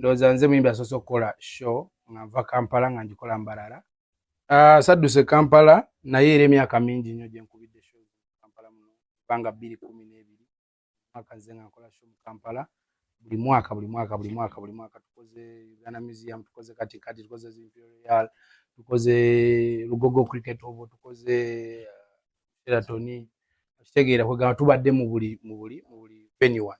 ndoza nze muyimbi asoose okukola show nga nva Kampala nga ngikola Mbarara. Sadduse Kampala naye era emyaka mingi nnyo gye nkubidde show Kampala muno kubanga 2012 mwaka nze nga nkola show mu Kampala buli mwaka tukoze Uganda Museum, tukoze katikati, tukoze Imperial, tukoze Lugogo Cricket Oval, tukoze Sheraton. Kitegeera kwegamba tubadde mu buli venue one.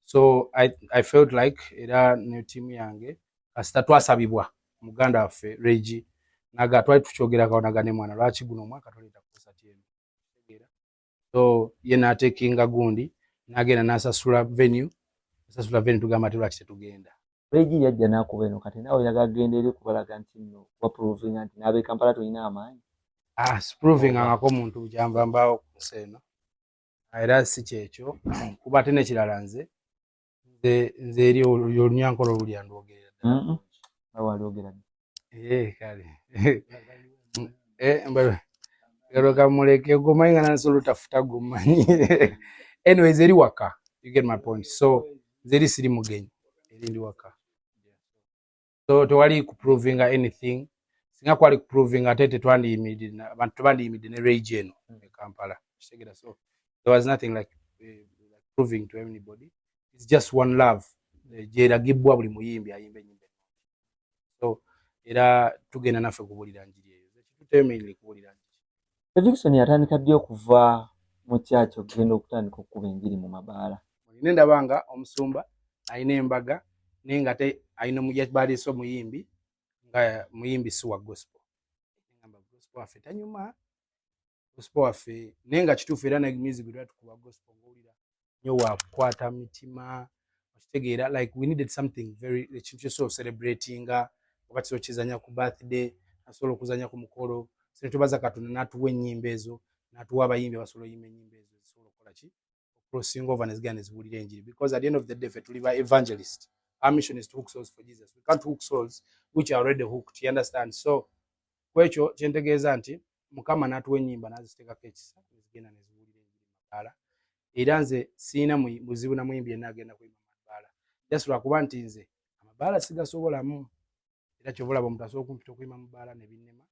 So I felt like era ne team yange kasita twasabibwa muganda waffe Reggie naga twali tukyogera kaonaga ne mwana lwaki guno mwaka toleta concert yenu. Kitegeera. So ye n'atekinga gundi n'agenda n'asasula venue tugamba ati lwaki tetugenda. Reggie yajja n'akuba eno kati nawe yagagenda eri kubalaga nti nno proving nti n'ab'e Kampala tulina amaanyi. Proving angako muntu bujamba mbao kuseno. Era si kyekyo kuba ate nekirala nze eri olunyankolo luli andwogerera. Awo alogera. Kale. Galo kamuleke gomayinga nansolo tafuta gomanyi. Anyways eri waka. You get my point. So zeri siri mugenyi. Eri ndi waka. So tewali ku proving anything. Singa kwali ku proving atete twandi immediate abantu tubandi immediate ne region e Kampala. Kitegeera. So there was nothing like proving to anybody. It's just one love. Jera gibwa buli muyimbi ayimbe nyimbe. So era tugenda nafe kubulira njiri eyo. Tutemeile kubulira njiri. Jackson yatandika ddi okuva mu kyacho genda okutandika okuba enjiri mu mabaala. Nenda banga omusumba ayina embaga nenga te ayina mujabali so muyimbi nga muyimbi si wa gospel. Ngamba gospel afe tanyuma. Gospel afe nenga kitufu era na music gwe tukuba gospel ngulira nyo wa kwata mitima. Kitegeera like we needed something very so celebrating wakati so chizanya ku birthday asolo kuzanya ku mukolo sire tubaza katuna natuwe nyimbe ezo natuwa abayimbi basolo yime nyimbe ezo solo kola ki crossing over and again is bulira enjiri because at the end of the day fe tuli ba evangelist. Our mission is to hook souls for Jesus. We can't hook souls which are already hooked, you understand? So kwecho kyentegeeza nti mukama natuwe nyimba naziteka kechisa zigenda nezibulira enjiri mabala era nze sina muzibu na muyimbi enagenda ku mabala just lwakuba nti nze amabala sigasobolamu era kyobola bo mutaso okumpita ku mabala ne binnema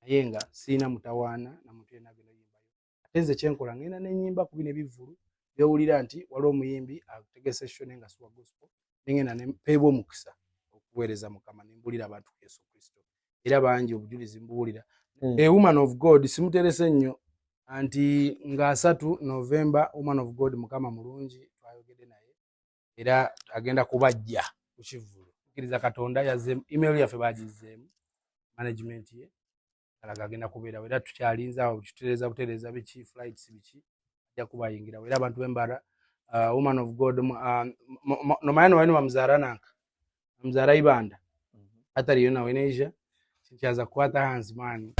naye nga sina mutawaana na muntu enagenda yimbayo ate nze kyenkola ngenda nenyimba ku bine bivulu byowulira nti waliwo omuyimbi ategese show nenga suwa gospel nengenda ne pebo mukisa okuweereza mukama nembulira abantu Yesu Kristo era bangi obujulizi mbulira a woman of God simuterese nnyo anti nga 3 November woman of God mukama mulungi twayogede naye era agenda kubajja ku kivulu kiriza Katonda yazze email yafe bagizeemu management ye alaga agenda kubeera era tukyalinza awo butereza biki flights biki ajja kubayingira era abantu bembara woman of God no mayano wenu wamzara nanka mzara ibanda atari yona weneja kyaza kwata hands man